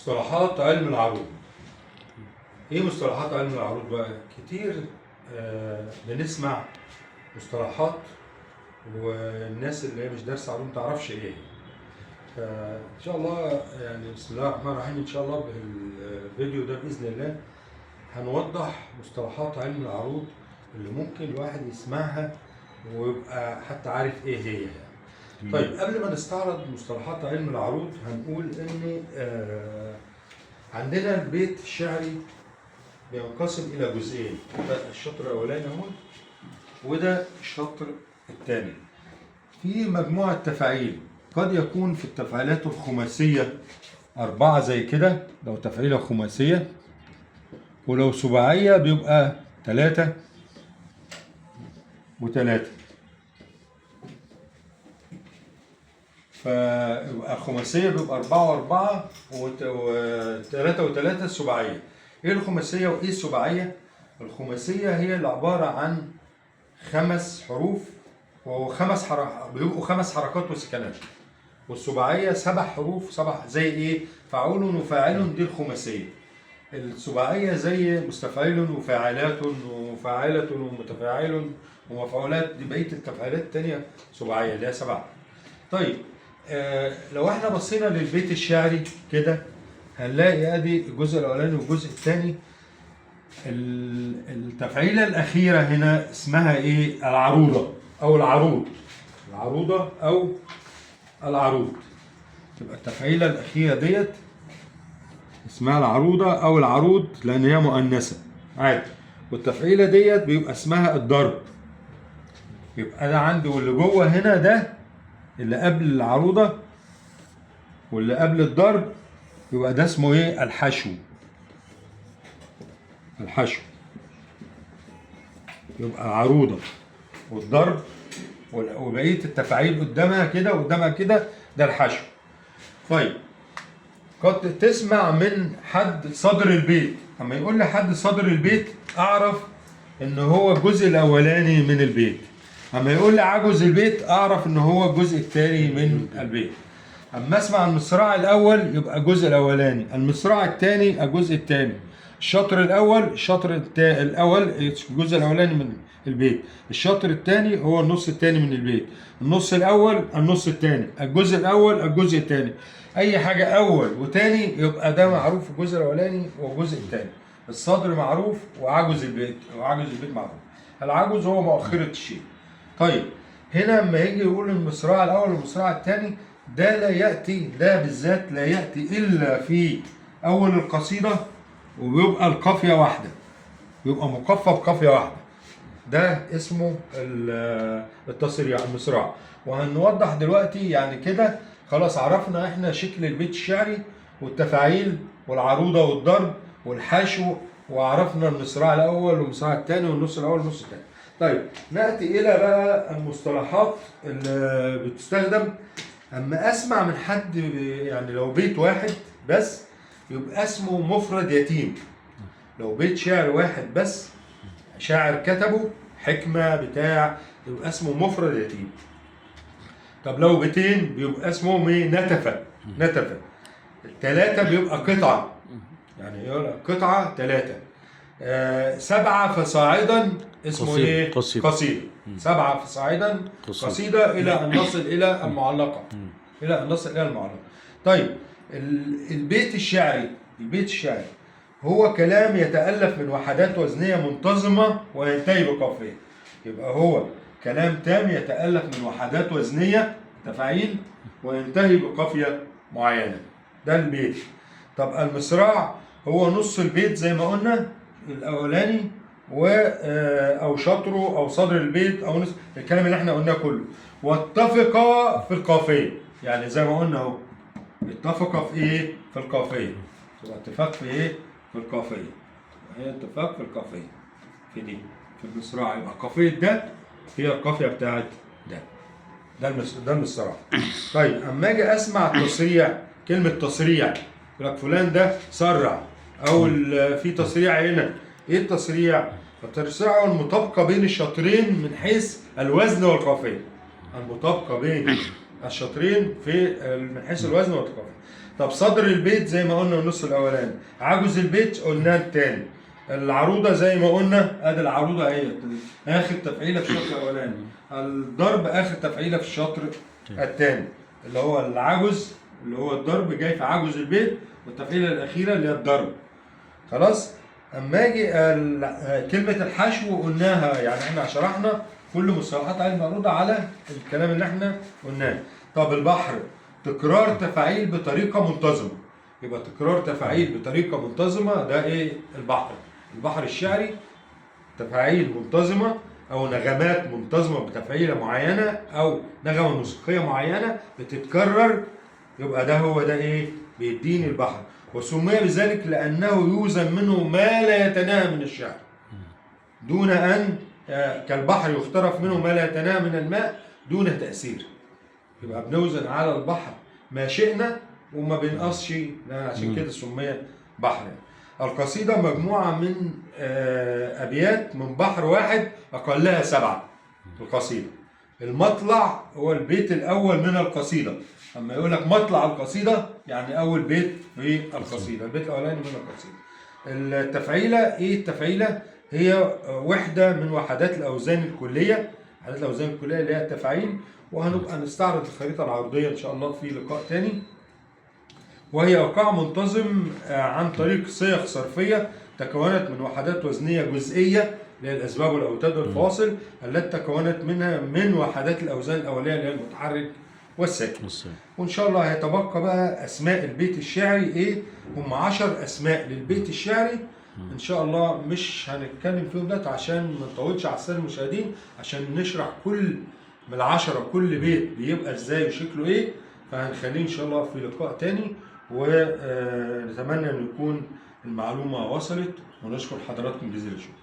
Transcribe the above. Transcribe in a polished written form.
مصطلحات علم العروض. ايه مصطلحات علم العروض بقى؟ كتير بنسمع مصطلحات والناس اللي هي مش دارسه علوم متعرفش ايه. فان شاء الله يعني بسم الله الرحمن الرحيم، ان شاء الله بالفيديو ده باذن الله هنوضح مصطلحات علم العروض اللي ممكن الواحد يسمعها ويبقى حتى عارف ايه هي يعني. طيب قبل ما نستعرض مصطلحات علم العروض هنقول ان عندنا البيت الشعري بينقسم الى جزئين، ده الشطر الاولاني اهو وده الشطر الثاني. في مجموعه تفاعيل، قد يكون في التفاعلات الخماسيه 4 زي كده لو تفعيله خماسيه، ولو سباعيه بيبقى 3 و3. فيبقى الخماسيه بيبقى 4 و4 و3 و3 السباعيه. ايه الخماسيه وايه السباعيه؟ الخماسيه هي اللي عباره عن 5 حروف وخمس بيبقوا 5 حركات وسكنات، والسباعيه 7 حروف 7 زي ايه؟ فعول وفاعل، دي الخماسيه. السباعيه زي مستفعل وفاعلات وفاعله ومتفاعل ومفعولات، دي بقيه التفعيلات الثانيه سباعيه اللي هي 7. طيب لو احنا بصينا للبيت الشعري كده هنلاقي ادي الجزء الاولاني والجزء الثاني. التفعيله الاخيره هنا اسمها ايه؟ العروضه او العروض. العروضه او العروض. تبقى التفعيله الاخيره ديت اسمها العروضه او العروض لان هي مؤنثه عادي. والتفعيله ديت بيبقى اسمها الضرب. يبقى انا عندي واللي جوه هنا ده اللي قبل العروضه واللي قبل الضرب يبقى ده اسمه ايه؟ الحشو. الحشو يبقى العروضه والضرب وبقيه التفاعيل قدامها كده وقدامها كده، ده الحشو. طيب قد تسمع من حد صدر البيت، اما يقول لي حد صدر البيت اعرف ان هو الجزء الاولاني من البيت. اما يقول لي عجز البيت اعرف ان هو الجزء الثاني من البيت. اما اسمع المصراع الاول يبقى الجزء الاولاني، المصراع الثاني الجزء الثاني، الشطر الاول الشطر الاول الجزء الاولاني من البيت، الشطر الثاني هو النص الثاني من البيت، النص الاول النص الثاني، الجزء الاول الجزء الثاني. اي حاجه اول وثاني يبقى ده معروف الجزء الاولاني والجزء الثاني. الصدر معروف وعجز البيت معروف. العجز هو مؤخره الشيء. طيب هنا لما يجي يقول المصراع الاول والمصراع الثاني، ده لا ياتي، ده بالذات لا ياتي الا في اول القصيده، وبيبقى القافيه واحده، بيبقى مقفى بقافيه واحده. ده اسمه التصريع المصراع. وهنوضح دلوقتي يعني كده خلاص عرفنا احنا شكل البيت الشعري والتفاعيل والعروضه والضرب والحشو، وعرفنا المصراع الاول والمصراع الثاني والنص الاول والنص الثاني. طيب ناتي الى بقى المصطلحات اللي بتستخدم. اما اسمع من حد يعني لو بيت واحد بس يبقى اسمه مفرد يتيم. لو بيت شعر واحد بس شاعر كتبه حكمه بتاع يبقى اسمه مفرد يتيم. طب لو بيتين بيبقى اسمهم ايه؟ نتفه. نتفه. الثلاثه بيبقى قطعه، يعني يقول قطعه 3. 7 فصاعدا اسمه قصيدة. ايه؟ قصيده. 7 فصاعدا قصيده الى ان نصل الى المعلقه. الى ان نصل الى المعلقه. طيب البيت الشعري، البيت الشعري هو كلام يتألف من وحدات وزنيه منتظمه وينتهي بقافيه. يبقى هو كلام تام يتألف من وحدات وزنيه تفاعيل وينتهي بقافيه معينه. ده البيت. طب المصراع هو نص البيت زي ما قلنا الاولاني او شطره او صدر البيت او نصف الكلام اللي احنا قلناه كله. واتفقا في القافيه، يعني زي ما قلنا اهو اتفقا في ايه؟ في القافيه. يبقى اتفاق في ايه؟ في القافيه. هي اتفاق في القافيه في دي في المصراع. يبقى قافيه ده هي القافيه بتاعت ده. ده المصراع. طيب اما اجي اسمع التصريع، كلمه تصريع يقول لك فلان ده سرع، او في تصريع هنا. ايه التصريع؟ التصريع هو المطابقه بين الشطرين من حيث الوزن والقافيه. المطابقه بين الشطرين من حيث الوزن والقافيه. طب صدر البيت زي ما قلنا النص الاولاني، عجز البيت قلنا التاني. العروضه زي ما قلنا ادي العروضه اهي اخر تفعيله في الشطر الاولاني، الضرب اخر تفعيله في الشطر الثاني، اللي هو العجز اللي هو الضرب جاي في عجز البيت، والتفعيله الاخيره اللي هي الضرب. خلاص. اما اجي كلمه الحشو قلناها، يعني احنا شرحنا كل مصطلحات علم المعروضه على الكلام اللي احنا قلناه. طب البحر تكرار تفاعيل بطريقه منتظمه، يبقى تكرار تفاعيل بطريقه منتظمه ده ايه؟ البحر. البحر الشعري تفاعيل منتظمه او نغمات منتظمه بتفعيله معينه او نغمه موسيقيه معينه بتتكرر، يبقى ده هو ده ايه؟ بيديني البحر. وسمي بذلك لانه يوزن منه ما لا يتناهى من الشعر، دون ان كالبحر يخترف منه ما لا يتناهى من الماء دون تاثير. يبقى بنوزن على البحر ما شئنا وما بنقصش، عشان كده سمي بحر. القصيدة مجموعة من أبيات من بحر واحد أقلها 7. القصيدة المطلع هو البيت الأول من القصيدة، أما يقول لك مطلع القصيدة يعني أول بيت في القصيدة، البيت الأولاني من القصيدة. التفعيلة إيه؟ التفعيلة هي وحدة من وحدات الأوزان الكلية، وحدات الأوزان الكلية اللي هي التفاعيل، وهنبقى نستعرض الخريطة العرضية إن شاء الله في لقاء تاني. وهي إيقاع منتظم عن طريق صيغ صرفية تكونت من وحدات وزنية جزئية اللي هي الأسباب والأوتاد والفواصل التي تكونت منها من وحدات الأوزان الأولية اللي هي المتحرك والساكن. وإن شاء الله هيتبقى بقى أسماء البيت الشعري إيه؟ هم 10 أسماء للبيت الشعري. إن شاء الله مش هنتكلم فيهم ده عشان ما نطولش على السادة المشاهدين، عشان نشرح كل من 10 كل بيت بيبقى إزاي وشكله إيه، فهنخليه إن شاء الله في لقاء تاني. ونتمنى أن يكون المعلومة وصلت، ونشكر حضراتكم جزيل الشكر.